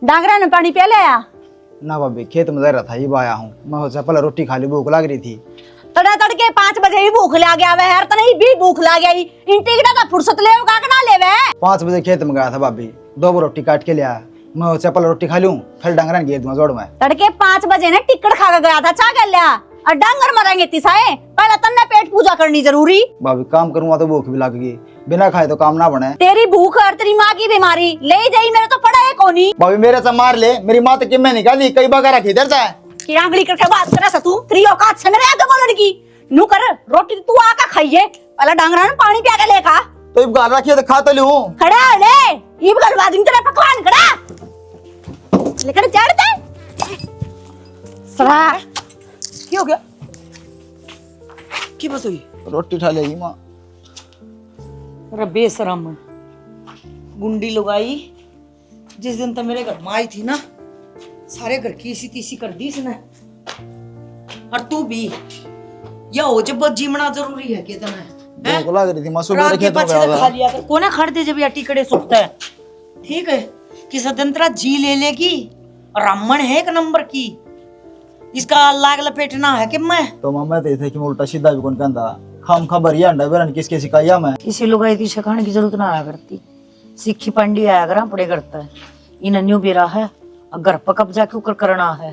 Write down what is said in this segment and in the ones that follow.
डांगरा ने पानी पिया लिया? ना भाभी, खेत में जा रहा था, ये आया हूँ। मैं सोचा पहले रोटी खा ली, भूख लग रही थी। तड़ा तड़के 5 बजे ही भूख ला गया वे यार, तने भी भूख ला गई। इंटी का फुर्सत ले का ना लेवे। 5 बजे खेत में गया था भाभी, 2 रोटी काट के लिया। मैं सोचा पहले रोटी खा लूं, फिर डांगरा ने घेर जोड़ में। तड़के 5 बजे ने टिकट खा के गया था, चा कर लिया और डांगर मरेंगे तिसाए। पहले तन्ने पेट पूजा करनी जरूरी। भाभी काम करूंगा तो भूख भी लगेगी, बिना खाए तो काम ना बने। तेरी भूख और तेरी माँ की बीमारी ले जाई, मेरे तो पड़ा है कोनी। भाभी मेरे से मार ले, मेरी माँ तो किम्मे निकाली, कई बगारा खीदर से की आंगली करके बात करे सा तू, तेरी औकात से मेरे आगे बोलने की। नू कर रोटी तू आका खाइए, पहले डांगरा ने पानी पिया के लेका। तो इब गाल रखिए तो खा तो लूं। खड़ा ले, इब गलवा दूं तेरे पकवान, खड़ा लेकर चढ़ते सरा। क्या हो गया? की बात हुई? रोटी खा लेगी माँ। अरे बेशरम गुंडी लगाई जिस दिन तो मेरे घर में आई थी ना, सारे घर की इसी तीसी कर दी इसने। और तू भी या हो जब जीवना जरूरी है कि तने भूख लग रही थी, मसूर रात के के खेत में पीछे गया खा था। लिया कर, कोने खड़ दे जब या टिकड़े सुखता है। ठीक है कि स्वतंत्रता जी ले लेगी, ब्राह्मण है एक नंबर की, इसका लाग लपेटना है कि मैं तो मामा तो थे कि मैं उल्टा सीधा भी कौन कहता खाम खबर या अंडा बेरन किसके सिखाया मैं। किसी लोग आई थी सिखाने की जरूरत ना आया करती। सिक्खी पंडी आया करा पड़े करता है इन न्यू बेरा है। अगर पर कब्जा क्यों कर करना है,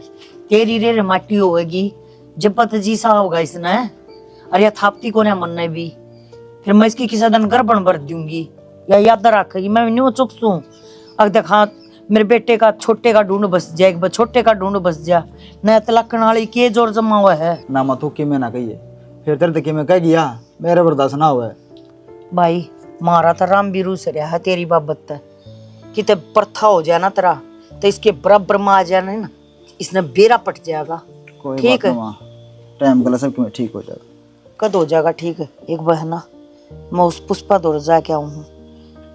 तेरी रे माटी होगी जब पत जी सा होगा इसने। अरे थापती को ने मन भी, फिर मैं इसकी किसी दिन गर्भण भर दूंगी या याद रखेगी। मैं न्यू चुक सू अगर देखा मेरे बेटे का छोटे का ढूंढ बस जाए, एक छोटे का ढूंढ बस जा न तलकन वाली के जोर जमा हुआ है ना मैं थूक के मैं ना कहिए, फिर तेरे तक मैं कह गया मेरे बर्दाश्त ना हुआ। भाई मारा था राम बीरू से रहा है तेरी बाबत है कि ते प्रथा हो जाए ना तेरा, तो इसके बराबर में आ जाना ना, इसने बेरा पट जाएगा। ठीक है, टाइम गला सब कि ठीक हो जाएगा। कद हो जाएगा ठीक है। एक बहना मैं उस पुष्पा दौड़ जा के आऊँ,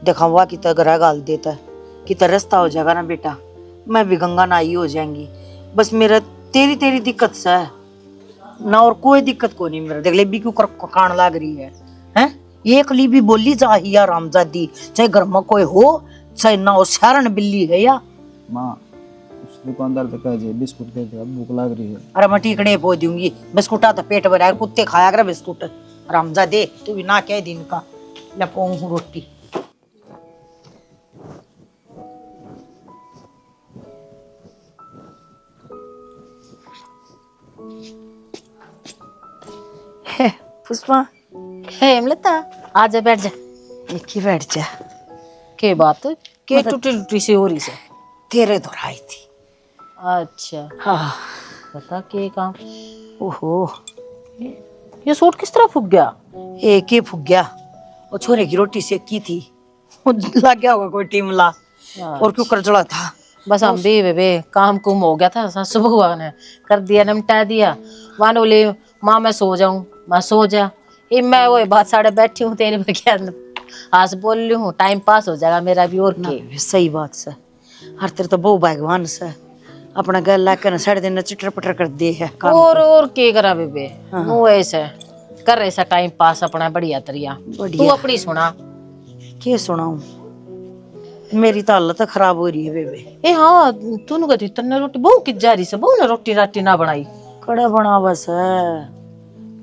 देखा हुआ कि तरह गाल देता है कि रास्ता हो जाएगा ना बेटा, मैं भी गंगा नाई हो जाएंगी। बस मेरा तेरी तेरी दिक्कत से है ना, और कोई दिक्कत को नहीं। मेरा देख ले भी क्यों कान लाग रही है हैं? एक ली भी बोली जा रामजादी, चाहे घर में कोई हो चाहे ना हो, सारण बिल्ली है या माँ। उस दुकानदार तो कह जे बिस्कुट दे दे, भूख लग रही है। अरे मैं टिकड़े पो दूंगी, बिस्कुटा तो पेट भरा कुत्ते खाया कर बिस्कुट। रामजादे तू भी ना कह दिन का लपो हूँ रोटी। पुष्पा हेमलता आजा बैठ जा। एक ही बैठ जा। के बात के टूटी टूटी सी हो रही से? तेरे दोहराई थी। अच्छा हाँ बता के काम। ओहो ये सूट किस तरह फूक गया? एक ही फूक गया, और छोरे की रोटी सेकी थी, वो लग गया होगा कोई टीमला और क्यों कर जड़ा था। बस हम भी बेबे काम कुम हो गया था, सुबह ने कर दिया, निपटा दिया। वन बोले माँ मैं सो जाऊं, मैं सो जा। ये मैं वो बात साढ़े बैठी हूँ तेरे बगैर आज बोल रही हूँ, टाइम पास हो जाएगा मेरा भी। और के सही बात से हर तेरे तो बहु भगवान से अपना गल लाकर साढ़े दिन चिटर पटर कर दे है काम। और के करा बेबे वो ऐसे कर ऐसा टाइम पास अपना बढ़िया तरिया। तू अपनी सुना। क्या सुनाऊं, मेरी तो हालत खराब हो रही है बेबे। ए हाँ तूने कहती तन्ने रोटी बहु की जा रही से, बहु ने रोटी राटी ना बनाई। कड़ा बना बस है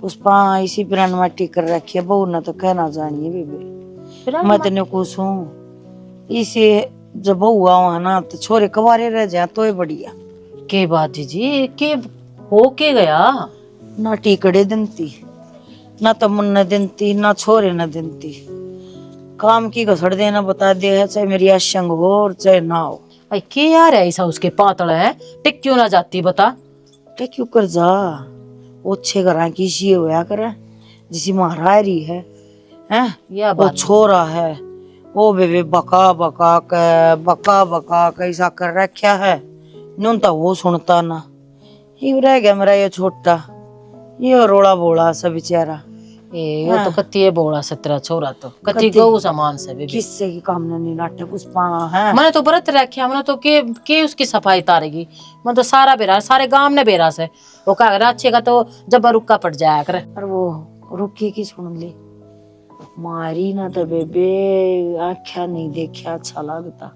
पुष्पा, इसी पिरान माटी कर रखी है बहू ना तो कहना जानी है बेबे। मैं तेने कुछ हूँ इसे जब बहू आओ है ना तो छोरे कवारे रह जाए तो ये बढ़िया। के बात जी के हो के गया ना टीकड़े दिनती ना तो मुन्ना दिनती ना छोरे न दिनती, काम की घसड़ देना बता दे है, चाहे मेरी असंग हो और चाहे ना हो। भाई के यार ऐसा उसके पातड़ है टिक क्यों ना जाती बता। टे क्यों कर जा, ओछे घर की सी होया करे जिसी मारा रही है हैं? या वो छोरा है वो बेबे बका बका कैसा कर रखा है, न्यून तो वो सुनता ना। ये रह गया मेरा ये छोटा, ये रोड़ा बोला सा बेचारा। ये तो कत्ती बोला सत्रह छोरा तो कत्ती गौ सामान से भी किससे की काम नहीं नाटक पुष्पा है। मैंने तो व्रत रखा, मैंने तो के उसकी सफाई तारेगी। मैं तो सारा बेरा सारे गांव ने बेरा से वो कहा अच्छे का तो जब रुक्का पड़ जाया करे। और वो रुकी की सुन ली मारी ना तो बेबे आख्या नहीं देखा अच्छा लगता।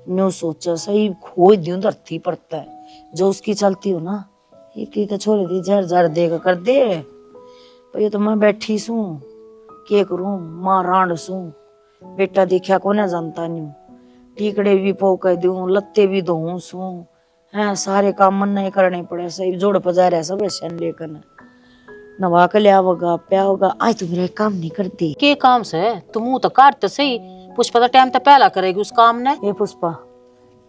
न्यू सोचा सही खोज दूं धरती पड़ता है जो उसकी चलती हो ना, एक तो छोड़ दी झर झर देगा कर दे। पर ये तो मैं बैठी सू के करूं, मां रांड सू, बेटा देखा को ना जानता न्यू, टीकड़े भी पोक दूं, लत्ते भी धोऊं सू, हैं सारे काम मन नहीं करने पड़े, सही जोड़ पजा रहा सब ऐसे लेकर नवा के लिया होगा प्या होगा। आज तू मेरा काम नहीं करती। के काम से तुम तो काटते सही, पुष्पा तो टाइम तो पहला करेगी उस काम ने। ये पुष्पा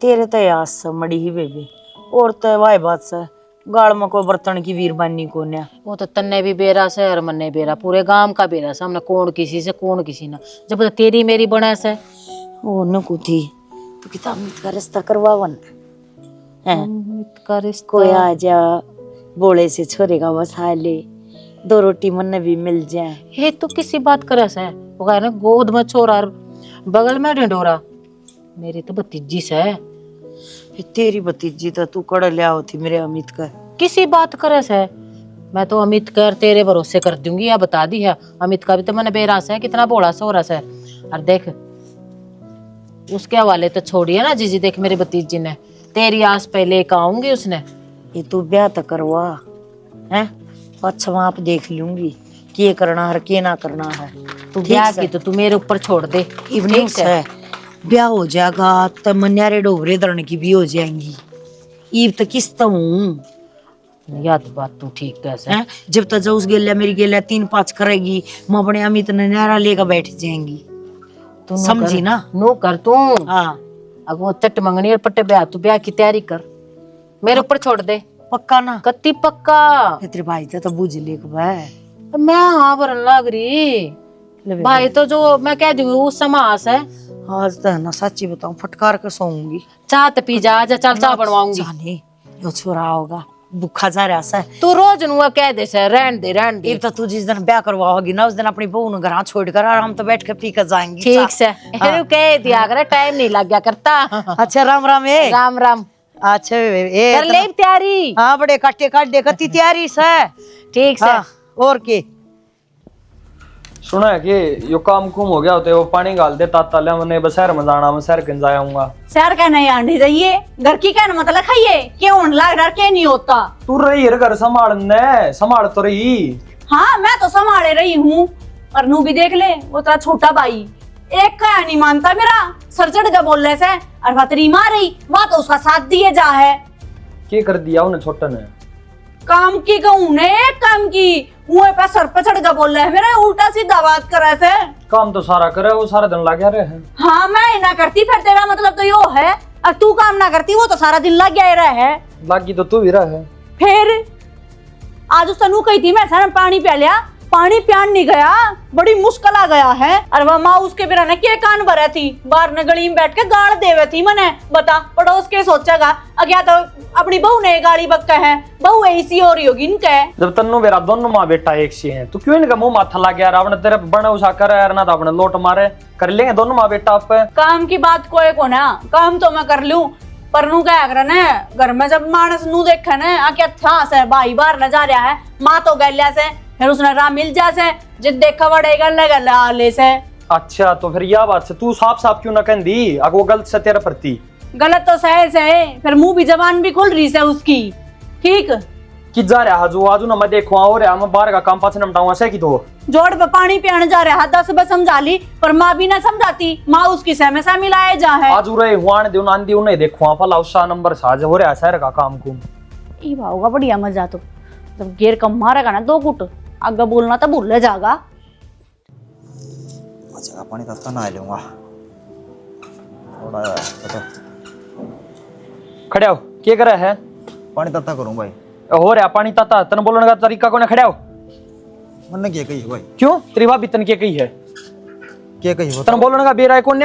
तेरे तो याद से मड़ी ही बेबी, और तो वाई बात से गाड़ में कोई बर्तन की वीर बानी को न्या। वो तो तन्ने भी बेरा से और मन्ने बेरा, पूरे गांव का बेरा से, हमने कौन किसी से कौन किसी ना, जब तो तेरी मेरी बने से वो नको थी तो किताब मित का रिश्ता करवावन है। का रिश्ता कोई आ जा बोले से छोरे का बसा ले, दो रोटी मन भी मिल जाए। ये तो किसी बात करे से, वो कह रहे गोद में छोरा और बगल में ढिंडोरा, मेरी तो भतीजी से। फिर तेरी भतीजी तो तू कड़ लिया होती मेरे अमित का। किसी बात करे से, मैं तो अमित कर तेरे भरोसे कर दूंगी, या बता दी है अमित का भी तो मैंने बेरास है, कितना बोला से हो रहा है। और देख उसके हवाले तो छोड़िए ना जीजी, देख मेरी भतीजी ने तेरी आस पे लेकर आऊंगी उसने। ये तू ब्याह तो करवा है, अच्छा वहां आप देख लूंगी के करना है के ना करना है। तू ब्याह की तो तू मेरे ऊपर छोड़ दे। इवनिंग से ब्याह हो जाएगा तो मन्यारे डोबरे दरण की भी हो जाएंगी। ईब तो किस्ता हूँ या तो बात तू ठीक कैसे है, जब तक जो उस गेल्या मेरी गेल्या 3-5 करेगी, मैं अपने अमित ने न्यारा लेकर बैठ जाएंगी। तू समझी ना? नो कर तू। हाँ अब वो चट मंगनी और पट्टे ब्याह, तू ब्याह की तैयारी कर, मेरे ऊपर छोड़ दे। पक्का ना? कत्ती पक्का। तेरे भाई तो बुझ ले भाई। मैं हाँ भरन लग रही भाई, तो जो मैं कह दूंगी उस समास है। आज तो ना सच्ची बताऊं फटकार कर सोऊंगी। चाह तो पी जा, चल चाह बनवाऊंगी। जाने यो छोरा होगा भूखा जा रहा है। तू रोज नुआ कह दे से रहन दे रहन दे। एक तो तू जिस दिन ब्याह करवाओगी ना उस दिन अपनी बहू ने घर छोड़ कर आराम तो बैठ कर पी कर जाएंगी। ठीक से कह दिया कर, टाइम नहीं लग गया करता। अच्छा राम राम ए राम राम। अच्छा ए कर ले तैयारी। हाँ बड़े काटे काट दे कती तैयारी से। ठीक से। और के सुना है कि यो काम कुम हो गया होते वो पानी गाल दे ताता ले, मैंने बस शहर में जाना, मैं शहर कन जाऊंगा। शहर का नहीं आंटी जाइए, घर की क्या मतलब खाइए क्यों लाग डर के नहीं होता। तू रही है घर संभालने, संभाल तो रही। हाँ मैं तो संभाले रही हूँ, पर नू भी देख ले वो तेरा छोटा भाई एक का नहीं मानता मेरा, सर चढ़ के बोल रहे से, और भतरी मार रही वह तो उसका साथ दिए जा है। क्या कर दिया उन्हें छोटा ने? काम की कहूँ ने एक काम की मुँह पे सर पे चढ़ के बोल रहे है मेरा, उल्टा सीधा बात कर रहे थे। काम तो सारा करे, वो सारा दिन लग रहे हैं। हाँ मैं ना करती फिर तेरा मतलब तो यो है, और तू काम ना करती वो तो सारा दिन लग गया रहा है। लागी तो तू भी रहा है। फिर आज उस तनु कही थी मैं सारा पानी पिया लिया, पानी पियान नहीं गया, बड़ी मुश्किल आ गया है। और वह माँ उसके बिना ने के कान भरे थी, बाहर ने गली में बैठ के गाड़ देवे थी मने। बता पड़ोस के सोचेगा अज्ञा तो अपनी बहू ने गाड़ी बक्का है, बहू ऐसी हो रही होगी इनके। जब तन्नू मेरा दोनों माँ बेटा एक सी है, तो क्यों इनका मुंह माथा लग गया? आपने तेरे बने उसा कर यार ना, तो अपने लोट मारे कर लेंगे दोनों माँ बेटा आप पे। काम की बात कोई को ना, काम तो मैं कर लूं, पर नू क्या कर ने घर में जब मानस नू देखे ने आ क्या था से भाई बाहर न जा रहा है, माँ तो गैलिया से फिर उसने राह मिल जा से जिद देखा बड़ेगा लगा ले से। अच्छा तो फिर यह बात से तू साफ साफ क्यों ना कह दी, अगर वो गलत से तेरे प्रति? गलत तो सही से, फिर मुंह भी जबान भी खुल रही से उसकी। ठीक कि जा रहा जो आजू ना मैं देखो हो रहा, मैं बाहर का काम पास निपटाऊंगा से कि तो जोड़ पे पानी पियाने जा रहा 10 बार समझा ली, पर माँ भी ना समझाती, माँ उसकी सह में सा मिलाए जा है। आज रहे हुआन दे आंधी उन्हें देखो फला उसा नंबर साज हो रहा शहर का काम को। ई होगा बढ़िया मजा, तो जब गेर कम मारेगा ना 2 गुट आगे बोलना तो भूल जाएगा। अच्छा पानी तत्ता ना लूंगा थोड़ा तो खड़े हो क्या कर रहा है? पानी तत्ता करूं भाई। हो रहा पानी ताता तन बोलने का तरीका कौन है? खड़े हो। मन क्या कही है भाई? क्यों तेरी भाभी तन क्या कही है? क्या कही तन बोलने का बेरा है कौन?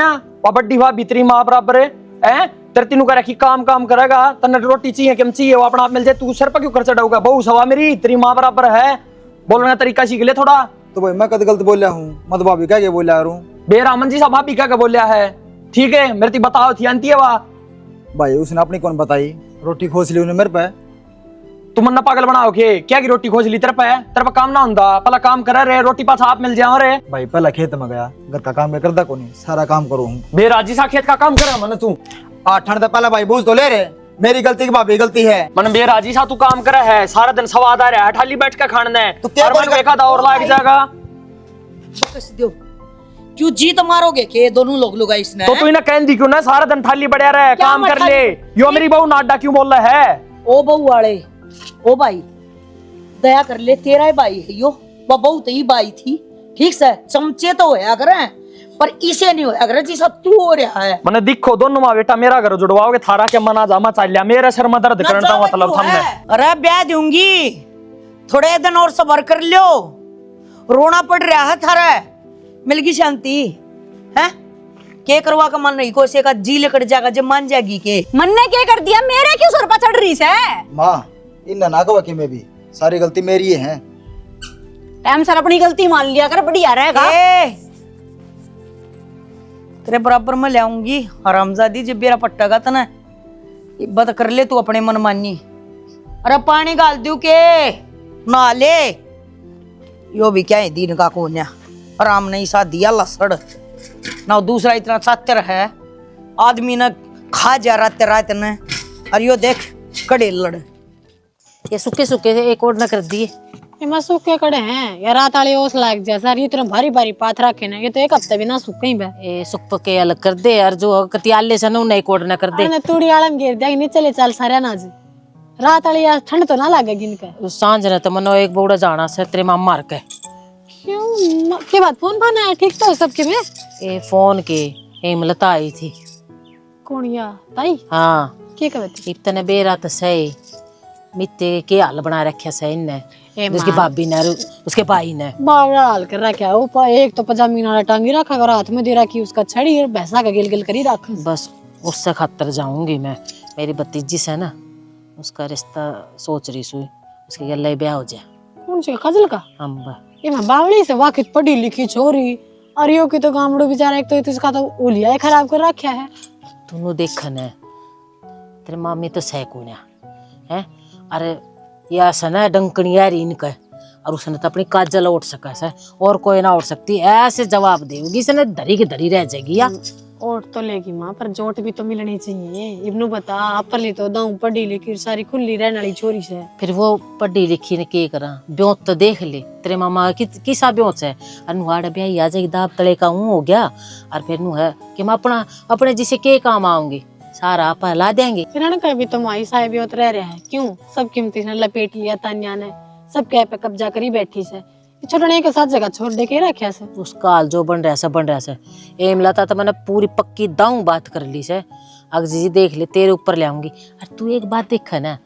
बड्डी भाभी तेरी माँ बराबर है। तेरे तीनों का रखी काम काम करेगा, तन रोटी चाहिए क्या चाहिए वो अपना आप मिल जाए, तू सर पर क्यों कर चढ़ाऊगा? बहु सवा मेरी तेरी माँ बराबर है, बोलने का तरीका सीख ले थोड़ा। तो भाई मैं कद गलत बोल रहा हूँ? मत भाभी क्या बोल रहा हूँ? बेरामन जी सा भाभी क्या बोल रहा है? ठीक है मेरे ती बताओ थी आंती है वाह भाई उसने अपनी कौन बताई? रोटी खोस ली उन्हें मेरे पे। तुम मन्ना पागल बनाओ के क्या की रोटी खोज ली तेरे पे काम ना हुंदा पहला काम करे रे रोटी पास आप मिल जाओ रे भाई पहला खेत में गया, घर का काम मैं करता को नहीं, सारा काम करूँ हूँ। बेराजी सा खेत का काम करे मन तू 8 ठंड पहला भाई बूझ तो ले रे, मेरी गलती की भाभी गलती है। मन बेराजी सा तू काम करे है, सारा दिन सवाद आ रहा है, ठाली बैठ के खाने है तो क्या और मन करेगा? एक आधा और लाग जाएगा। बकस दो क्यों जीत मारोगे के दोनों लोग लुगा इसने तो तू इन्हें कह दी क्यों ना सारा दिन थाली बढ़िया रहे क्या काम कर मत ले। यो मेरी बहू नाडा क्यों बोल रहा है? ओ बहू वाले ओ भाई दया कर ले, तेरा ही भाई है यो, वो बहुत ही भाई थी ठीक से, चमचे तो होया करे पर इसे नहीं होया करे जिसा तू हो रहा है। मैंने दिखो दोनों माँ बेटा मेरा घर जुड़वाओगे थारा के मना जामा चाल लिया मेरे सर में दर्द करने का मतलब हमने। अरे ब्याह दूंगी, थोड़े दिन और सबर कर लो, रोना पड़ रहा है थारा, मिलगी शांति है के करवा का मन नहीं, कोई का जी लेकर जाएगा जब मान जाएगी के मन ने क्या कर दिया, मेरे क्यों सर पर चढ़ रही है? माँ इन ना कहो कि मैं भी सारी गलती मेरी है। टाइम सर अपनी गलती मान लिया कर, बढ़िया रहेगा। तेरे बराबर में ले आऊंगी हरामजादी, जब मेरा पट्टा का तना बत कर ले तू अपने मन मानी। अरे पानी गाल दू के ना ले, यो भी क्या है दीन का कोन्या, आराम नहीं सा दिया लसड़ ना, दूसरा इतना सातर है आदमी ने खा जा रात रात ने, और यो देख कड़े लड़ ये सूखे सूखे एक और न कर दिए। इमा सूखे कड़े हैं या रात वाले ओस लाग जैसा, ये इतना भारी भारी पाथ रखे ना, ये तो एक हफ्ते भी ना सूखे ही बे। ए सुख के अलग कर दे यार, जो कतियाले से न एक और न कर दे। अरे तूड़ी आलम गिर दिया नीचे ले चल सारे अनाज, रात वाली यार ठंड तो ना लगेगी इनका। सांझ ने तो मनो एक बोड़ा जाना से तेरे मां मार के। क्यों के बाद फोन बना है ठीक तो सबके में? ए फोन के हेमलता आई थी। कौन या ताई? हाँ के कहती? इतने बेरा तो सही मित्ते के हाल बना रखे से इनने, उसकी भाभी ने उसके भाई ने बावड़ा हाल कर रखा है, ऊपर एक तो पजामी नाला टांगी रखा और हाथ में दे रखी उसका छड़ी और भैंसा का गिल गिल करी रखा। बस उससे खातर जाऊंगी मैं, मेरी भतीजी से ना उसका रिश्ता सोच रही सुई, उसके गले ब्याह हो जाए। कौन सी खजल का? अम्बा ये मैं बावड़ी से वाकिफ पढ़ी लिखी छोरी, और यो की तो गामड़ो बेचारा एक तो इसका तो उलिया खराब कर रखा है। तूने देखन है तेरे मामी तो सैकून है, अरे या सना डंकनी यार इनका, और उसने तो अपनी काजल उठ सका है और कोई ना उठ सकती, ऐसे जवाब देगी इसने धरी की धरी रह जाएगी। या ओट तो लेगी माँ, पर जोट भी तो मिलनी चाहिए। इब्नू बता अपन ली तो दाऊ पढ़ी लिखी सारी खुली रहने वाली छोरी से, फिर वो पढ़ी लिखी ने के करा, ब्योत तो देख ले तेरे मामा किसा ब्योत है, अनुहाड़ ब्याही आ जाएगी दाब तले का हो गया, और फिर नु है कि मैं अपने जिसे के काम आऊंगी सारा आप ला देंगे। फिर कहीं भी तो माई साहेब होत रह रहा है, क्यों सब कीमती ने लपेट लिया तान्या ने, सब कह पे कब्जा करी बैठी से, छोड़ने के साथ जगह छोड़ दे के रखे से। उसका हाल जो बन रहा है एम लता तो मैंने पूरी पक्की दाऊ बात कर ली से, अग जी देख ले तेरे ऊपर ले आऊंगी। अरे तू एक बात देख ना,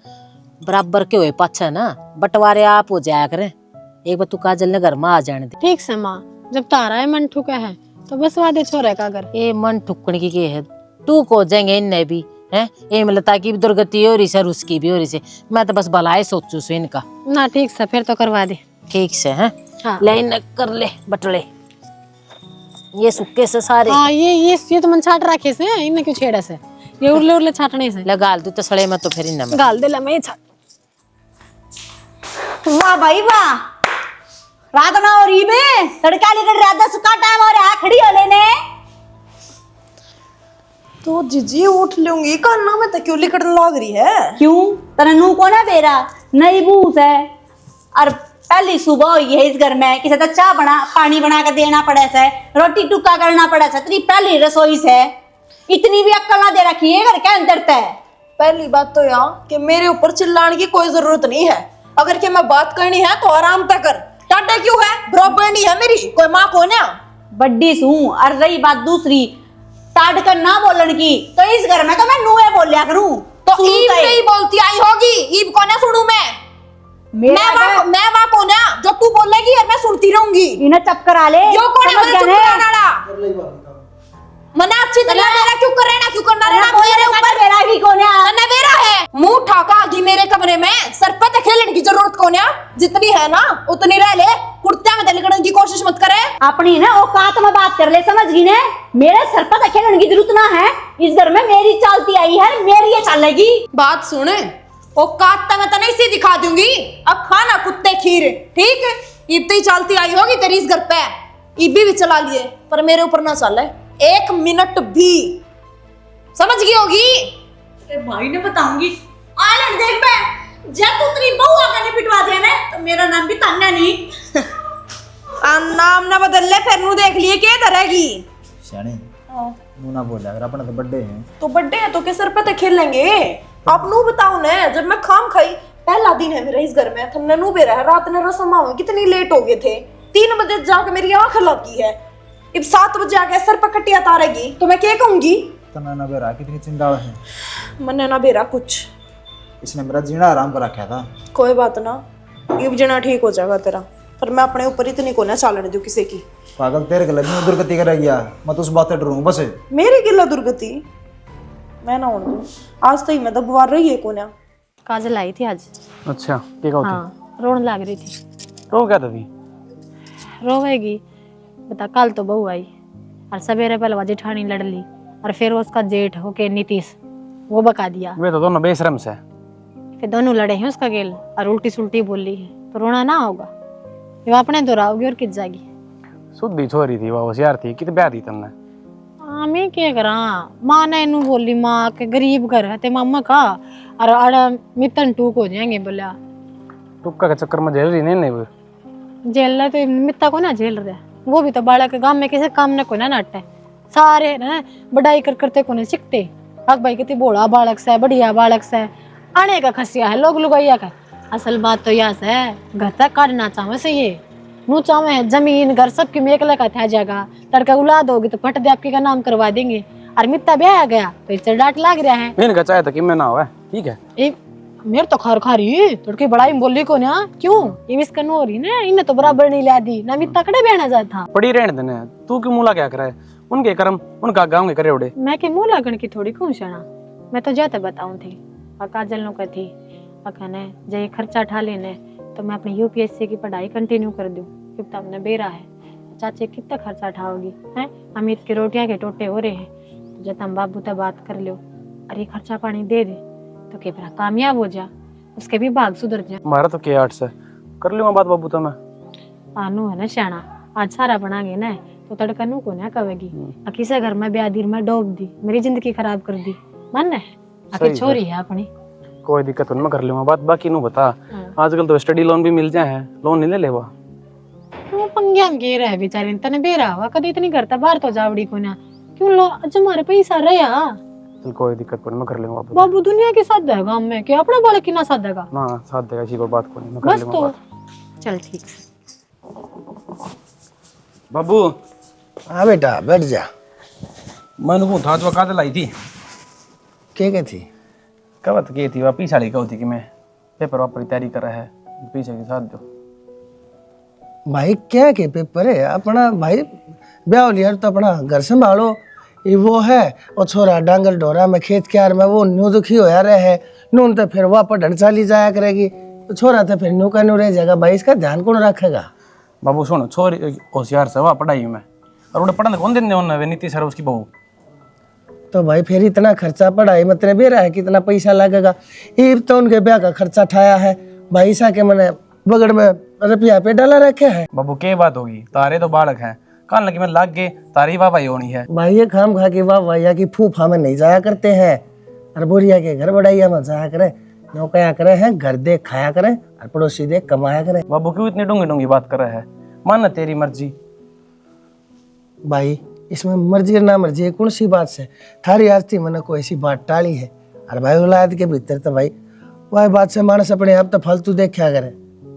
बराबर के हुए पाछा ना बंटवारे आप हो जाया करे, एक बार तू काजल ने घर में आ जाने दे। ठीक से माँ, जब तारा है मन ठुका है तो बस वादे छोरे का घर। ए मन ठुकने की के है, तू को जाएंगे इनने भी है, एम लता की भी दुर्गति हो रही से और उसकी भी हो रही से, मैं तो बस भलाई सोचू सु इनका ना। ठीक से फिर तो करवा दे। ठीक से है हाँ। ले इन कर ले बटले ये सुक्के से सारे। हाँ ये तो मन छाट रखे से, इन्हें क्यों छेड़ा से, ये उरले उरले छाटने से लगा तू तो सड़े में तो फिर इनमें गाल दे ला मैं छाट। वाह भाई वाह, रात ना हो रही बे, तड़का लेकर रात सुखा टाइम हो रहा है, खड़ी हो लेने। तो जीजी उठ लूंगी, कान्ना में तो क्यों लिकड़न लग रही है? क्यों तेरा नू को ना बेरा नई बूस है, और पहली सुबह हुई है इस घर में, किसी का चाय बना पानी बना के देना पड़े से, रोटी टुक्का करना पड़े से, तेरी पहली रसोई से इतनी भी अक्ल ना दे रखी है घर के अंदर तय। पहली बात तो यार कि मेरे ऊपर चिल्लाने की कोई जरूरत नहीं है, अगर के मैं बात करनी है तो आराम तक कर, टाटा क्यों है, बराबर नहीं है मेरी कोई माँ को ना बड्डी सू। और रही बात दूसरी टाड़ कर ना बोलन की, तो इस घर में तो मैं नूहे बोलिया करूं, तो ईब नहीं बोलती आई होगी, ईब को ना सुनू मैं वहाँ को ना जो तू बोलेगी और मैं सुनती रहूंगी। इन्हें चप करा ले, यो कौन है समझ मुझे चुप गया कराना ना? मना अच्छी तरह मेरा क्यों कर रहे ना, क्यों करना रहना मेरे ऊपर, मेरा भी कौन है ना मेरा है, मुंह ठाका आगी मेरे कमरे में, सर पे तो खेलने की जरूरत कौन है, जितनी है ना उतनी रह ले, कुर्ते में दलगड़ने की कोशिश मत करे। अपनी ना औकात में बात कर ले, समझ गई ने, मेरे सर पर खेलने की जरूरत ना है, इस घर में मेरी चालती आई है, मेरी ये चलेगी। बात सुने, औकात तो मैं तने इसी दिखा दूंगी। अब खाना कुत्ते खीर, ठीक है? इतनी चलती आई होगी तेरी इस घर पे, इबी भी चला लिए, पर मेरे ऊपर ना चले 1 मिनट भी, समझ गई होगी? अरे भाई ने बताऊंगी। आलन देख बे, जब तू तेरी बहू आकर नहीं पिटवा दिया ना, तो मेरा नाम भी तान्या नहीं। नाम ना बदल ले, फिर नू देख लिए क्या धरेगी। श्याणी नू ना बोल अगर अपना तो बर्थडे है। तो बर्थडे है तो के सर पे तो खेलेंगे। आप नू बताओ ना, जब मैं खाम खाई, पहला दिन है मेरा इस घर में, तुमने नू बेरा है, रात ने रसम आवे कितनी लेट हो गए थे, 3 बजे जाके मेरी आंख लगी है, अब 7 बजे आके सर पे कटिया तारेगी तो मैं क्या कहूंगी? तना ना बेरा कितनी चिंताड़ है। मन्ने ना बेरा कुछ, इसने मेरा जीना आराम कर रखा था। कोई बात ना, अब जना ठीक हो जाएगा तेरा, पर मैं अपने ऊपर इतनी को ना चालने दूं किसी की। पागल तेरे के लगी दुर्गति कर गया, मैं तो उस बात से डरूं बस। मेरी गिल्ला दुर्गति मैं ना होने दूं, आज तो ही मैं दबवा रही है कोन्या। काजल आई थी आज। अच्छा क्या कहती? हाँ, रोने लग रही थी। रो क्या थी? रोवेगी बता, कल तो बहू आई और सवेरे पहले जेठानी लड़ ली, और फिर उसका जेठ होके नीतीश वो बका दिया, वे तो दोनों बेशरम से। फिर दोनों लड़े हैं उसका गेल और उल्टी सुल्टी बोली है, तो रोना ना होगा, वो अपने दोहराओगी और कित जाएगी। सुधी छोरी थी, वो होशियार थी, कित ब्याह दी तुमने? मैं क्या करा, माँ ने इनू बोली, माँ के गरीब घर है ते मामा का, और अड़ा मितन टूक हो जाएंगे बोला। टुक्का के चक्कर में झेल रही नहीं वो। झेल रहा तो मित्ता को ना झेल रहा, वो भी तो बालक के गांव में किसी काम ने को ना नाटे, सारे ना बढ़ाई करते को नहीं सीखते। अब भाई कितनी बोड़ा बालक से, बढ़िया बालक से, आने का खसिया है लोग लुगाइया का। असल बात तो यह है, घर तक काटना चाहे से ये नू चाहे जमीन घर सब की मेकला का था जाएगा, लड़का औलाद होगी तो फट दे आपके का नाम करवा देंगे, और मित्ता ब्याह आ गया तो इससे डांट लग रहा है। मैंने कहा चाहे था कि मैं ना हुआ, ठीक है? मेरे तो खार खारी तड़के बड़ाई बोली को ना, क्यों ये मिस करनो हो रही ना, इन्हें तो बराबर नहीं ला दी ना, मित्ता कड़े बहना जाता पड़ी रहने देने, तू क्यों मुला क्या करे? उनके कर्म उनका गाँव के करे उड़े। मैं के मुंह लगन की थोड़ी खुशना, मैं तो जाते बताऊं थी और काजल नो कथी अखने जे खर्चा ठा लेने तो मैं अपनी यूपीएससी की पढ़ाई कंटिन्यू कर दूं, क्योंकि हमने बेरा है चाचे कितना खर्चा ठाओगी हैं, अमित की रोटियां के टोटे हो रहे हैं, तो जब हम बाबू तक बात कर लो और ये खर्चा पानी दे दे तो के बड़ा कामयाब हो जा, उसके भी भाग सुधर जा। हमारा तो क्या 8 से कर लूंगा बात बाबू तो मैं। आनू है ना श्याणा, आज सारा बनागे ना तो तड़का नू को ना कवेगी, किसी घर में ब्याह दीर में डोब दी, मेरी जिंदगी खराब कर दी, मन है आखिर छोरी है अपनी। कोई दिक्कत नहीं, मैं कर लूंगा बात। बाकी नू बता, आजकल तो स्टडी लोन भी मिल जाए हैं, लोन नहीं ले लेवा? वो पंग्याम के रहे बेचारे तने बेरा हुआ कभी इतनी करता बाहर तो जावड़ी को ना, क्यों लो आज हमारे पैसा रहा। चल कोई दिक्कत नहीं, मैं कर लूंगा बाबू। बाबू दुनिया के साथ देगा गांव में कि अपना बालक की ना साथ देगा ना साथ देगा, इसी को बात को नहीं, मैं कर बस लूंगा तो बात। चल ठीक है। बाबू हाँ बेटा बैठ जा। मन को था तो काजल आई थी, क्या थी? कब की थी वापस साड़ी कहती थी कि मैं पेपर वापर तैयारी कर रहा है, पीछे के साथ दो। भाई क्या के पेपर है अपना भाई, ब्याह लिया तो अपना घर संभालो, ये वो है और छोरा डांगल डोरा में खेत क्यार में वो न्यू दुखी होया रहे है, नून तो फिर वापस ढंग चाली जाया करेगी, तो छोरा तो फिर न्यू का न्यू रह जाएगा। भाई इसका ध्यान कौन रखेगा? बाबू सुनो, छोरी होशियार से हुआ पढ़ाई में, और उन्हें पढ़ने कौन दिन दे नीति सर उसकी बहू। तो भाई फिर इतना खर्चा पढ़ाई में तेरे बेरा है, कितना पैसा लगेगा? ये तो उनके ब्याह का खर्चा ठाया है भाई, सा के मैंने बगड़ में रुपया पे डाला रखे है। बाबू के बात होगी, तारे तो बालक हैं, कान लगे में लाग गए, तारी वाह भाई होनी है। भाई ये खाम खा के वाह भैया की फूफा में नहीं जाया करते हैं, और बोरिया के घर बढ़ाइया में जाया करे, नौकया करे हैं, घर देख खाया करे और पड़ोसी देख कमाया करे। बाबू क्यों इतनी डूंगी डूंगी बात कर रहे हैं? मानना तेरी मर्जी। भाई इसमें मर्जी ना मर्जी कौन सी बात से? थारी आज थी मैंने कोई ऐसी बात टाली है, और भाई औलाद के भीतर तो भाई वह बात से मानस अपने आप तो फालतू देखा करे,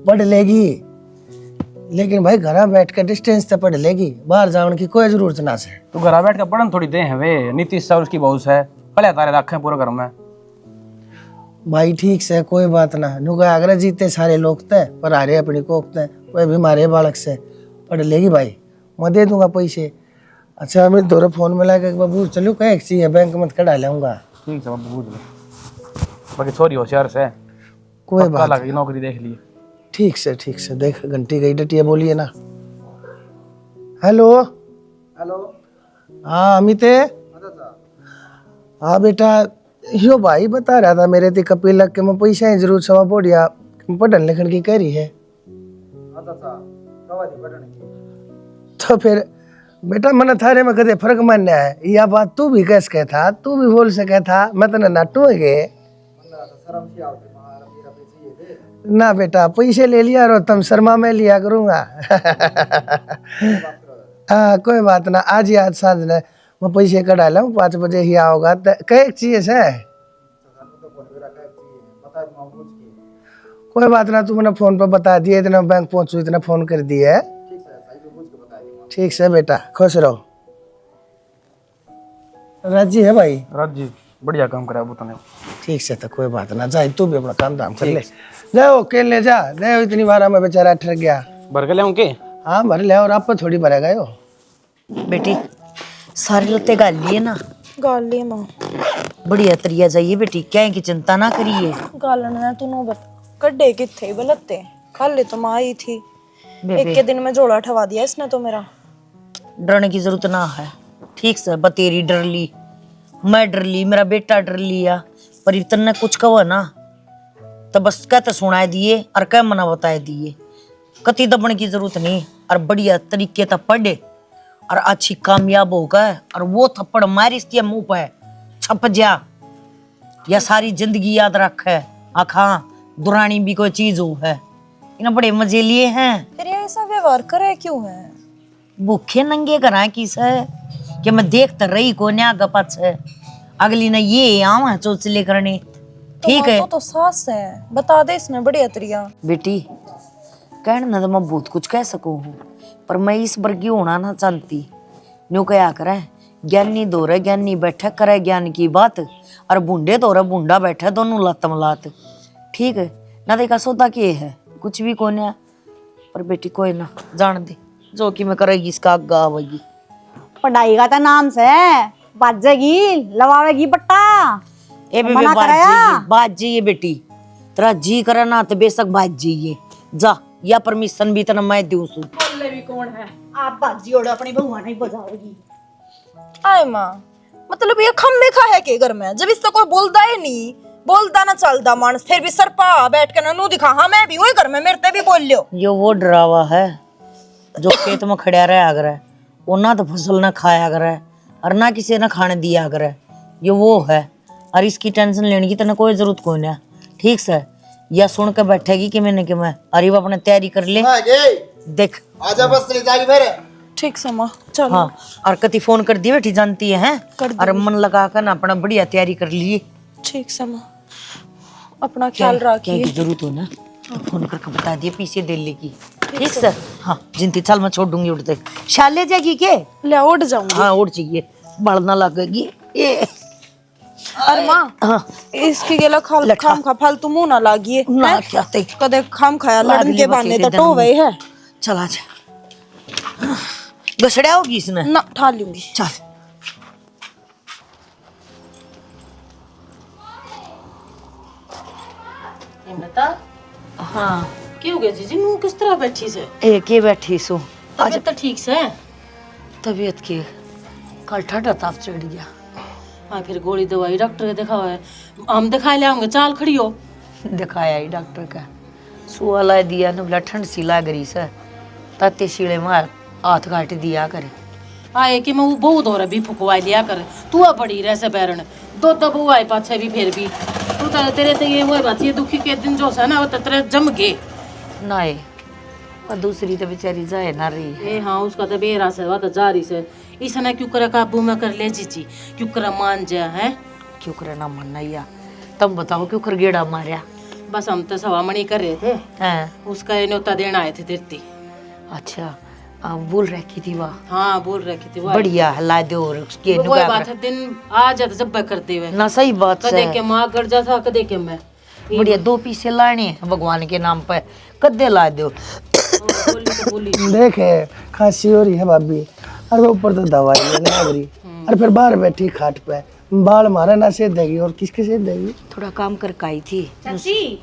पढ़ लेगी, लेकिन भाई घर बैठ कर डिस्टेंस से पढ़ लेगी, बाहर जाने की कोई जरूरत ना से। तू घर बैठ कर पढ़न थोड़ी दे है वे, नीतीश सर उसकी बहू है, पहले तारे रखे पूरे घर में। भाई ठीक से कोई बात ना, नुका अगर जीते सारे लोग थे पर हारे अपनी कोकते, वह भी मारे बालक से पढ़ लेगी भाई, मैं दे दूंगा पैसे। अच्छा मैं दोनों फोन में लगा बाबू चलो कह चाहिए बैंक में कढ़ा लाऊंगा। ठीक है बाबू, बुझ लो, बाकी छोरी होशियार से कोई बात लगी, नौकरी देख ली। ठीक से देख घंटी गई डटिया बोलिए ना। हेलो हेलो, हाँ अमित है। हाँ बेटा यो भाई बता रहा था मेरे थे कपिल लग के मैं पैसा ही जरूर सवा बोड़िया पढ़न लिखन की कह रही है। तो फिर बेटा मन थारे में कदे फर्क मानना है, यह बात तू भी कह सके था, तू भी बोल सके था, मैं तने नाटू है गे ना बेटा, पैसे ले लिया और तुम शर्मा में लिया करूंगा। हाँ कोई बात ना, आज ही आज साँझ ने मैं पैसे कढ़ा लूँ, 5 बजे ही आओगा। तो कई चाहिए से कोई बात ना, तू मैंने फोन पर बता दिए, इतना बैंक पहुंचू इतना फोन कर दिए। ठीक से बेटा, खुश रहो। राजी है भाई? राजी बढ़िया काम करा तूने। ठीक से, तो कोई बात ना, जा तू भी अपना काम धाम कर ले, जाओ केल ले जा, दे इतनी बार मैं बेचारा ठर गया। भर के ले के? हाँ भर ले, और आप थोड़ी भरेगा यो। बेटी सारी लत्ते गाल लिए ना? गाल लिए माँ, बढ़िया तरिया जाइए बेटी, क्या है की चिंता ना करिए। गालन ने तू नौबत कड्डे किथे बलते खाले तो माँ आई थी, बेबे एक के दिन में जोड़ा ठवा दिया इसने तो मेरा। डरने की जरूरत ना है, ठीक से बतेरी डर ली, मैं डर ली, मेरा बेटा डर लिया, पर इतने कुछ कहो ना तो बस कहते सुनाए दिए और कह मना बताए दिए, कति दबने की जरूरत नहीं। और बढ़िया तरीके तक पढ़े और अच्छी कामयाब हो गए, और वो थप्पड़ मारी इसके मुंह पे छप जा, या सारी जिंदगी याद रखे आखा दुरानी भी कोई चीज हो है। इन्हें बड़े मजे लिए हैं। फिर ये ऐसा व्यवहार करे क्यों है? भूखे नंगे करा किस है कि मैं देख तो रही को न्या गपत है, अगली ने ये आवा है चोचले करने, ठीक है। तो सास है, बता दे इसने बढ़िया तरिया। बेटी कहने ना तो मैं बहुत कुछ कह सकूं हूँ, पर मैं इस वर्गी होना ना चाहती। न्यू क्या करे, ज्ञानी दौरे ज्ञानी बैठे करे ज्ञान की बात, और बूढ़े दौरे बूढ़ा बैठे, दोनों लात मलात, ठीक है ना। देखा सौदा के है कुछ भी कोने, पर बेटी कोई ना जान दे, जो कि मैं करेगी इसका आगा आवेगी। पढ़ाई का तो नाम से बाजेगी लवावेगी बट्टा। ए बेबे मना कराया? बाज जाइए बेटी, तेरा जी करे ना तो बेशक बाज जाइए, जा, या परमिशन भी तना मैं दूं सु। बोले भी कौन है, आप बाजी ओढ़ अपनी बहुआ नहीं बजाओगी। आए माँ, मतलब ये खम्बे खा है के घर में, जब इससे कोई बोलता है नहीं, बोलता ना चलता मानस, फिर भी सर पा बैठ के नू दिखा, हाँ मैं भी वही घर में मेरे ते भी बोल लियो। यो वो डरावा है जो खेत में खड़ा रहा करे, वो ना तो फसल ना खाया करे और ना किसी ने खाने दिया करे, ये वो है। और इसकी टेंशन लेने की तो कोई जरूरत कोई नहीं, ठीक से। या सुन के बैठेगी कि मैंने कि मैं, अरे वो अपने तैयारी कर ले, देख आजा बस ले जाएगी फिर। ठीक से माँ, चलो। हाँ, और कति फोन कर दिए बेटी, जानती है हैं? और मन लगा कर ना अपना बढ़िया तैयारी कर लिए। ठीक से माँ, अपना ख्याल रखिए। क्या जरूरत हो ना तो फोन करके बता दिए, पीछे दे लेगी, ठीक सर। हाँ जिंती चल मैं छोड़ दूंगी, उठते शाल ले जाएगी के? ले उठ जाऊंगी। हाँ उठ चाहिए, बढ़ना लगेगी ये। अरे माँ, हाँ इसकी गेला खाम खा फालतू मुंह ना लागिए ना हैं? क्या ते कदे खाम खाया लड़न के बहाने तो टोवे है। चला जा, घसड़िया होगी इसने ना ठा लूंगी। चल। बता। हाँ क्या हो गया जीजी, मुंह किस तरह बैठी से? एक ही बैठी सो, तबीयत तो ठीक से है? तबीयत की कल ठंडा ताप चढ़ गया। हाँ फिर गोली दवाई डॉक्टर के दिखाओ है, हम दिखाए ले आऊंगे, चाल खड़ी हो। दिखाया ही डॉक्टर का, सुआ ला दिया न, बोला ठंड सी लाग रही से, ताते शीले में हाथ काट दिया करे। आए कि मैं वो बहुत हो रहा भी फुकवा लिया कर, तू आ बड़ी रह से बैरन दो तब वो आए पाछे भी फिर भी तू तो तेरे ते ये वो बात, ये दुखी के दिन जो है ना वो तेरे जम गए ना है, और दूसरी तो बेचारी जाए ना रही। ए हाँ उसका तो बेरा से वो तो जारी से, इसने क्यों करे काबू में कर ले जीजी, क्यों करे मान जा है, क्यों करे ना मानना या, तुम बताओ क्यों कर गेड़ा मारा? बस हम तो सवामणी कर रहे थे, हैं? उसका न्योता देना आए थे तिरती। अच्छा बोल रखी थी वाह, हाँ बोल रखी थी वो बढ़िया ला दो और उसके वो बात है, दिन आ जाता जब करते हुए ना, सही बात कदे है। के माँ कर जाता कदे के मैं बढ़िया 2 पीसे लाने हैं भगवान के नाम पे, कद्दे ला दो। बोली तो बोली देखे खांसी हो रही है भाभी, और वो ऊपर तो दवाई लग रही, और फिर बाहर बैठी खाट पे, बाल मारा ना सेध देगी, और किसके सेध देगी? थोड़ा काम करके आई थी। चाची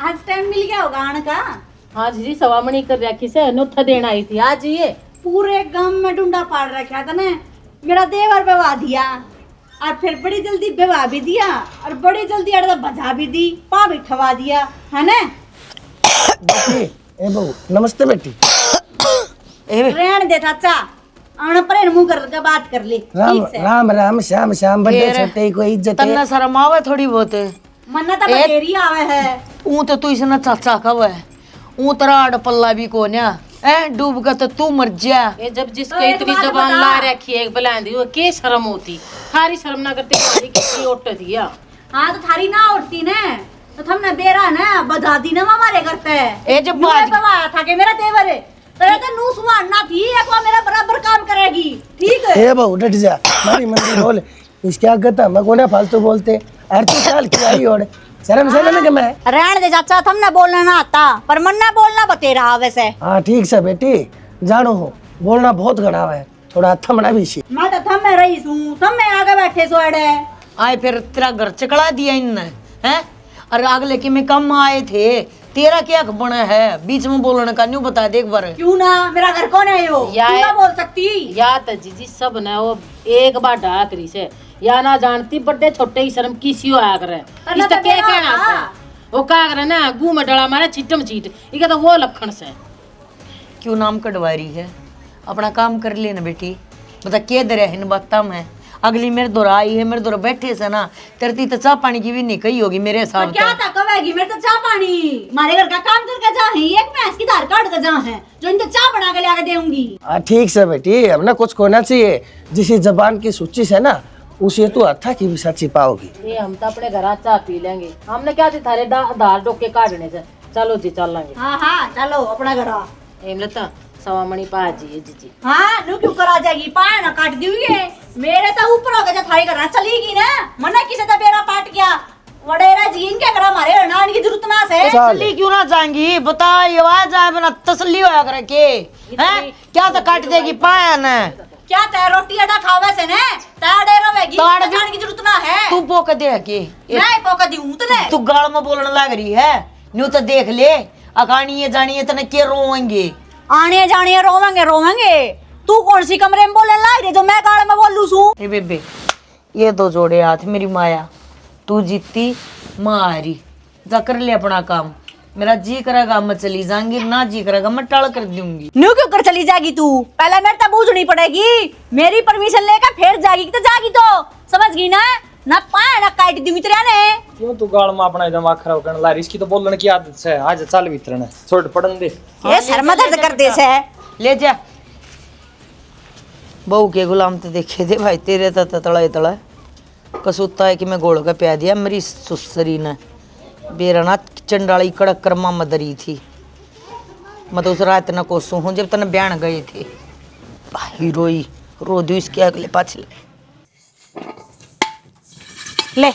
आज टाइम मिल गया होगा आने का? हाँ जी सवामणी कर रखी से नोथा देना आई थी आज ये। पूरे गांव में ढूंढा पाड़ रखा था ने, मेरा देवर पे वा दिया। और फिर बड़ी जल्दी बेवा भी दिया और बड़ी जल्दी अड़दा बजा भी दी, पा भी ठवा दिया, है ना? बेटी ए बहू नमस्ते बेटी। रहन दे चाचा, आना पर मुंह कर बात कर ले। राम ठीक से राम राम श्याम श्याम बड़े छोटे कोई इज्जत है। तन्ना शर्म आवे थोड़ी बहुत मन्ना तो बतेरी आवे है। ऊ तो तू इसने चाचा कवे ऊ तेरा आड़ पल्ला भी कोन्या ए डूब का तो तू मर जा। ये जब जिसके इतनी जबान ला रखी है एक बुलांदी वो के शर्म होती, थारी शर्म ना करते हमारी कितनी ओट दिया। हाँ तो थारी ना उठती ना तो हमने बेरा ना बजा दी ना हमारे घर पे। ए जब बाज बवाया था कि मेरा तेवर है तो नू सुहाना थी, एक वो मेरा बराबर काम करेगी, ठीक है? ए बहू डट जा, मारी मंदी बोल इसके आगे तो मैं कोने फालतू बोलते। अरे तू साल की आई और शर्म से ना कि मैं रहन दे चाचा, थमने बोलना ना आता पर मन्ना बोलना बतेरा वैसे। हाँ ठीक से बेटी जानो हो बोलना बहुत खराब है, थोड़ा थमना भी सी। मैं तो थम में रही हूँ, थम में आगे बैठे सोड़े। आए फिर तेरा घर चकड़ा दिया इनने हैं। अरे अगले के में कम आए थे, तेरा क्या बना है बीच में बोलने का? न्यू बता दे एक बार। क्यों ना, मेरा घर कौन है यो? या क्यों ना बोल सकती? या तो जीजी सब ना वो एक बार डा करी से या ना जानती बड़े छोटे की शर्म किसी हो आया करे। इस तक क्या कहना से वो क्या करे ना गू में डला मारे छिटम छीट, ये तो वो लक्षण से। क्यों नाम कटवा रही है? अपना काम कर लेना बेटी, बता के दे रहे इन बातों में। अगली मेरे दौर आई है, मेरे दौर बैठे से ना तरती तो चाह पानी की भी नहीं कही होगी मेरे हिसाब से। क्या था कहेगी मेरे तो चाह पानी मारे घर का काम करके जा है, एक भैंस की धार काट के जा है जो इनको चाह बना के लाके देऊंगी। हाँ ठीक से बेटी, हमने कुछ खोना चाहिए जिस जबान की सूची से ना उसे तू अच्छा की भी सच्ची पाओगी। ये हम तो अपने घर चाह पी लेंगे, हमने क्या थी थारे धार डोके काटने से। चलो जी चल लेंगे। हाँ हाँ चलो अपना घर आ। हेमलता सवा मणि पा जी जीजी। हाँ नू क्यों करा जाएगी, पाए ना काट दिए मेरे तो ऊपर हो गया थारी करना चलेगी ना। मना किसे तो बेरा पाट गया वडेरा जी इनके घर हमारे नान की जरूरत ना से। तसल्ली क्यों ना जाएंगी बता, ये आवाज आए बिना तसल्ली होया करे के हैं? क्या तो काट देगी पाया ना? क्या तय रोटी अड़ा खावे से ने ताड़े रवेगी, जान की जरूरत ना है। तू पोक दे के मैं पोका दी हूं तने। तू गाल में बोलने लग रही है। न्यू तो देख ले अकानिए जानिए तने के रोएंगे। आने जानिए रोवेंगे रोवेंगे। तू कौन सी कमरे में बोलने लग रही जो मैं गाल में बोलूं सू? ए बेबे ये दो जोड़े हाथ मेरी माया, तू जीती मां हारी, जा कर ले अपना काम। मेरा जी करेगा मैं चली जाऊंगी, ना जी करेगा मैं टाल कर दूंगी। न्यू क्यों कर चली जाएगी तू? पहले मेरे तो बूझनी पड़ेगी, मेरी परमिशन लेकर फिर जाएगी तो जाएगी तो समझ गई ना? ना पाए ना काट दी मित्रा ने। क्यों तू गाल में अपना दिमाग खराब करने ला रही? इसकी तो बोलने की आदत है। आज चल भीतर ने छोड़ पड़न दे। ये शर्म दर्द कर दे से। ले जा बहू के गुलाम तो देखे दे भाई, तेरे तो तड़ा तड़ा कसूता है कि मैं गोड़ का प्या दिया मेरी सुसरी ने। बेरा ना चंडाली कड़क कर्मा मदरी थी, मैं तो उस रात न कोसू हूँ जब तने बयान गए थे। भाई रोई रो दू इसके अगले पाछले। ले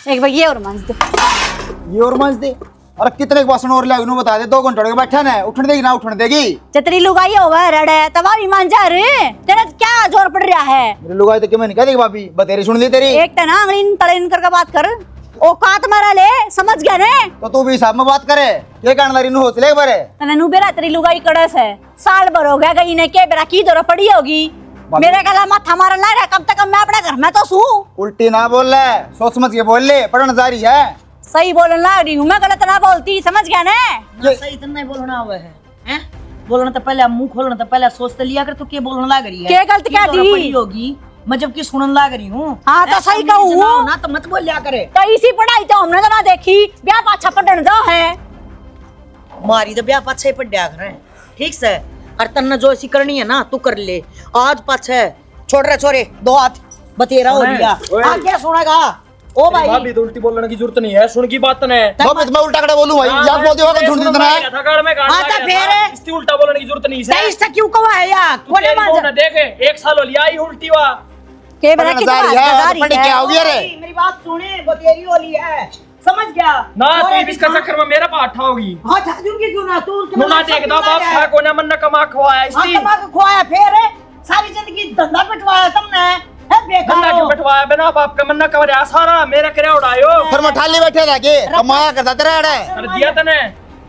एक बार ये और मांझ दे। ये और मंच दे। अरे कितने बासन और लाग बता दे, 2 घंटे बैठा ना उठने देगी ना उठने देगी। जतरी लुगाई होवा रड़े तवा भी मांझा रे, तेरा क्या जोर पड़ रहा है? मेरे लुगाई तो क्यों नहीं कह देगी भाभी, बतेरी सुन ली तेरी। एक तो ना अंगली तड़न करके बात कर, औकात मारा ले, समझ गया ने? तो तू भी हिसाब में बात करे, ये कान लारी नु हौसले बारे। तने नु बेरा तेरी लुगाई कड़स है, साल भर हो गया गई ने के बेरा की दौरा पड़ी होगी। मेरे गला माथा मारन ला रहा, कब तक मैं अपने घर में तो सू। उल्टी ना बोल ले, सोच समझ के बोल ले, पढ़न जारी है। सही बोलन ला रही हूँ मैं, गलत ना बोलती, समझ गया ने? सही तो नहीं बोलना हुआ है हैं? बोलना तो पहले मुंह खोलना तो पहले सोच तो लिया कर तू के बोलने लग रही है। के गलत कह दी? पड़ी होगी मैं जबकि सुनन लग रही हूँ। हाँ तो सही कहूँ ना तो मत बोल लिया करे। तो इसी पढ़ाई तो हमने तो ना देखी, ब्याह पाछा पढ़न जा है। मारी तो ब्याह पाछे पढ़िया करे ठीक से, और तन्ने जो ऐसी करनी है ना तू कर ले। आज पाछे छोड़ रहे छोरे 2 हाथ बतेरा हो लिया, आगे सुनेगा। ओ भाई भाभी तो उल्टी बोलने की जरूरत नहीं है, सुन की बात ने। भाभी तो मैं उल्टा खड़ा बोलूं भाई, याद बोल दियो सुन देना है। हाँ तो फिर इसकी उल्टा बोलने की जरूरत नहीं है। इससे क्यों कहा है यार? कोने मांझा देखे 1 साल हो लिया आई उल्टी वा के बेरा की जारी है, पढ़ क्या हो गया रे? मेरी बात सुने, बतेरी होली है समझ गया ना? तू इसका चक्कर में मेरा पाठा होगी। हाँ छा दूंगी क्यों ना तू मुना देखदा बाप था कोने मन कमा खवाया इसकी। कमा के खुआया फिर सारी जिंदगी धंधा पिटवाया तुमने है बेकार। धंधा क्यों बिठवाया? बिना बाप का मन्ना कवरिया सारा मेरा करे उड़ायो। फिर मैं ठाली बैठे था के कमाया करता तेरा अड़े कर दिया तने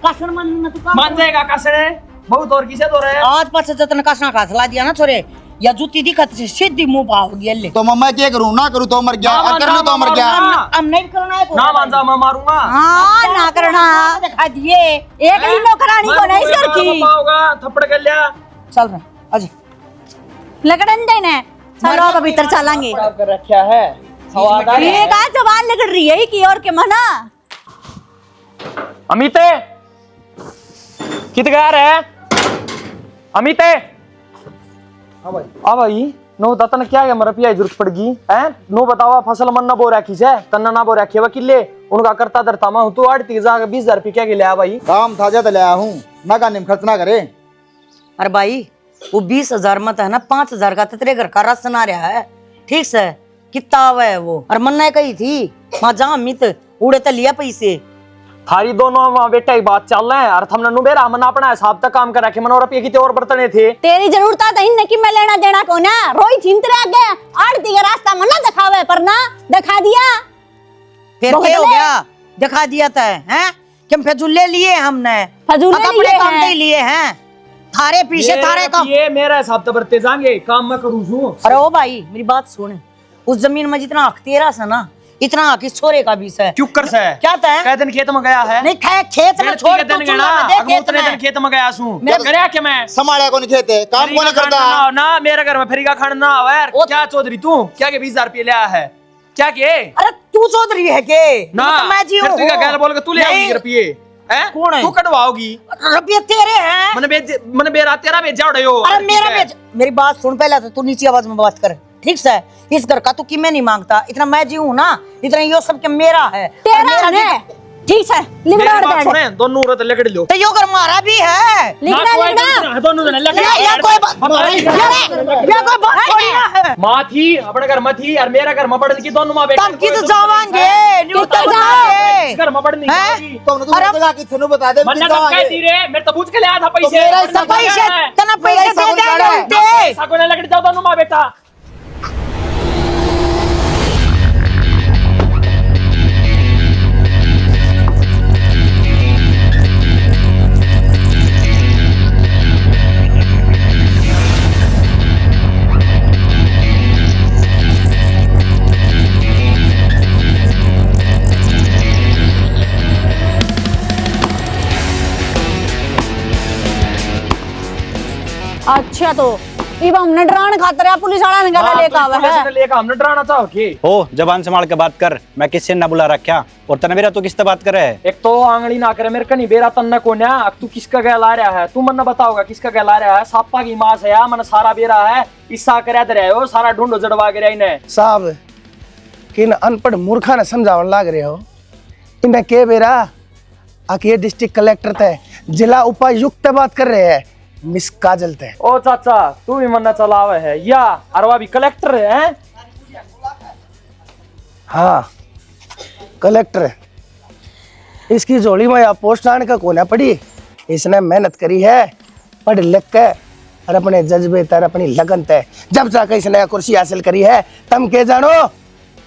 कासन मन तू काम मान जाएगा कसने बहुत और किसे दो रहे। आज पाछे जतन कासना खासला दिया ना छोरे, या जूती दिखत से सीधी मुंह पाओगी अल्ले तो मम्मा क्या करूं, ना करूं तो मर गया, ना और कर लूं तो मर गया। हम नहीं करना है ना मानजा मैं मारूंगा। हाँ ना करना, दिखा दिए एक ही नौकरानी को नहीं सर की होगा थप्पड़ कर लिया। चल रहे अजय लगड़न देने चलो अब भीतर चलेंगे। कर रखा है हवादार ये का जवान लगड़ रही है की और के मना। अमिते कित गया रे अमिते। हाँ भाई नो तन क्या है मर पिया जरूरत पड़गी है नो बतावा फसल मन ना बो रखी से तन्ना ना बो रखी वकीले उनका करता धरता मैं तू 20,000 रुपये क्या लिया भाई। काम था ज्यादा लाया हूँ ना, गाने में खर्च ना करे। अरे भाई वो 20,000 मत है ना, 5,000 का तेरे घर का राशन आ रहा है, ठीक से कितना आवा है वो। और मन्ना कही थी माँ जा अमित उड़े तो लिया पैसे। थारी दोनों वहाँ बेटा ही बात चल रहा है और हमने नुबेरा मन अपना हिसाब तक काम कर रखे मन और कितने और बर्तने थे। तेरी जरूरत है इन कि मैं लेना देना को ना रोई चिंतरे आगे आड़ती का रास्ता मना दिखावे पर ना दिखा दिया। फिर क्या हो गया, दिखा दिया था हैं कि फजूल ले लिए हमने, फजूल ले अपने लिए काम हैं। दे लिए हैं थारे पीछे थारे काम। ये मेरा हिसाब तो बरते जाएंगे काम मैं करूँ छू। अरे ओ भाई मेरी बात सुन, उस जमीन में जितना हक तेरा सा ना इतना हक इस छोरे का भी है। क्यों कर से क्या था कै दिन खेत में गया है नहीं खेत में छोड़ दिन तू गया चूल्हा में दे खेत उतने दिन में। खेत में गया छू मेरे- करया क्या मैं संभाले कौन खेते, काम कौन करता। ना मेरे घर में फ्री का खाना ना आवा यार। क्या चौधरी तू क्या के 20,000 रुपये लिया है क्या के अरे तू चौधरी है के ना तो मैं जी फिर हूँ। तू क्या गैर बोल के तू ले नहीं। आओगी रुपये हैं कौन है? तू कटवाओगी रुपये तेरे हैं। मन बेरा तेरा भेजा उड़े हो। अरे मेरा बेच मेरी बात सुन पहले तो तू नीची आवाज में बात कर, ठीक से। इस घर का तू कि मैं नहीं मांगता, इतना मैं जी हूँ ना, इतना यो सब के मेरा है। और तेरा मेरा है ठीक है मेरी लिखना बात बैठ सुने दोनों औरत लकड़ लो तो यो घर मारा भी है। लिखना दोनों जने लकड़ ये कोई बात थोड़ी ना है। माँ थी अपने घर में थी और मेरा घर में पढ़ने की दोनों माँ बेटा तम की तो जावांगे न्यू तो इस घर में पढ़ने हैं? की तुमने तो जगह की थनु बता दे। मन्ना कब कहती रे मेरे तो पूछ के ले आया था पैसे मेरा तो पैसे तना पैसे मेरा दे हिसाब दे उनके। सगुने लकड़ जाओ दोनों माँ बेटा। अच्छा तो इब हमने डरान खातर या पुलिस वाला ने गला लेके आवा है। लेकर हमने डराना चाहो के ओ जबान संभाल के बात कर, मैं किससे ना बुला रखा और तने मेरा तो किससे बात करे है। एक तो आंगली ना करे मेरे कनी बेरा तन्ना को ना अब तू किसका गया ला रहा है तू मन बताओगा किसका गया ला रहा है। सापा की मांस है मन सारा बेरा है इस्सा करे दे रहे हो सारा ढूंढो जड़वा के रहे इन्हें। साहब किन अनपढ़ मूर्खा ने समझावन लाग रहे हो, इन्हें के बेरा आके डिस्ट्रिक्ट कलेक्टर थे जिला उपायुक्त बात कर रहे हैं मिस काजल थे। ओ चाचा तू भी मन्ना चलावे है या अरवा भी कलेक्टर है। हाँ कलेक्टर है। इसकी जोड़ी में या पोस्ट आने का कोना पड़ी, इसने मेहनत करी है पढ़ लिख के और अपने जज्बे तर अपनी लगन ते जब जाकर इसने कुर्सी हासिल करी है। तुम के जानो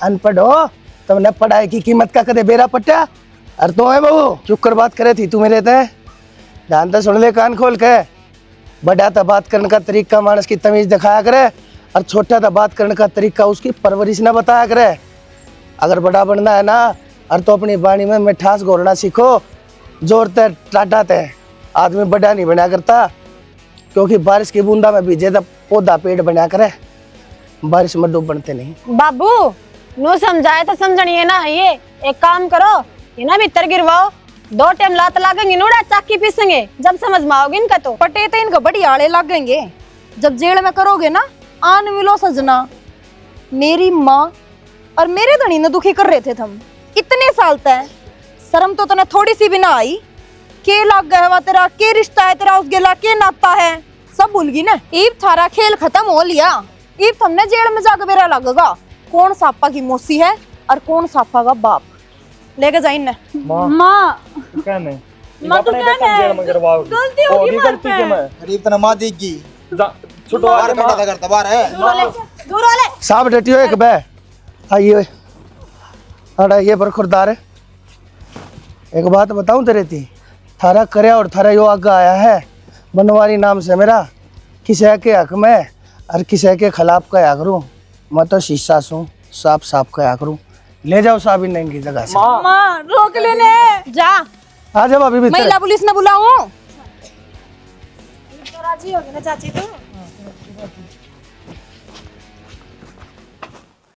अनपढ़ हो, तुमने पढ़ाई की कीमत का कदे बेरा पट्टा। और तो है बहू चुप कर बात करे थी तू मेरे ते ध्यान तो सुन ले कान खोल के। बड़ा था बात करने का तरीका मानस की तमीज दिखाया करे और छोटा था बात करने का तरीका उसकी परवरिश ना बताया करे। अगर बड़ा बनना है ना और तो अपनी वाणी में मिठास घोलना सीखो। जोर ते टाटा ते आदमी बड़ा नहीं बना करता, क्योंकि बारिश की बूंदा में भीजे तो पौधा पेड़ बना करे, बारिश में डूब बनते नहीं। बाबू नो समझाए तो समझनिए ना। ये एक काम करो ये ना भीतर गिरवाओ, 2 टाइम लात लागेंगे नूड़ा चाकी पीसेंगे जब समझ में आओगे इनका। तो पटे तो इनका बड़ी आड़े लगेंगे जब जेल में करोगे ना। आन मिलो सजना, मेरी माँ और मेरे धनी ने दुखी कर रहे थे तुम इतने साल तक। शर्म तो तने थोड़ी सी भी ना आई। के लाग गया हुआ तेरा, के रिश्ता है तेरा उस गेला, के नाता है सब भूल गई ना। ईब थारा खेल खत्म हो लिया। ईब तुमने जेल में जाकर बेरा लगेगा कौन सापा की मौसी है और कौन सापा का बाप। लेके जाइन ने माँ कहने माँ तो कहने गलती होगी मार पे। गरीब तना माँ देगी छोटो बाहर बैठा था करता बाहर है। दूर वाले साहब डटियो एक बे आइए अड़ा ये बरखुरदार है। एक बात बताऊं तेरे थी, थारा करया और थारा यो आगे आया है बनवारी नाम से मेरा किसी के हक में और किसी के खिलाफ कया करूं, मैं तो शीशा सू साफ साफ कया करूं। ले जाओ साहब इन की जगह से। माँ रोक लेने जा आ जाओ अभी भीतर। महिला पुलिस ने बुलाऊं? तो राजी हो गई ना चाची तू?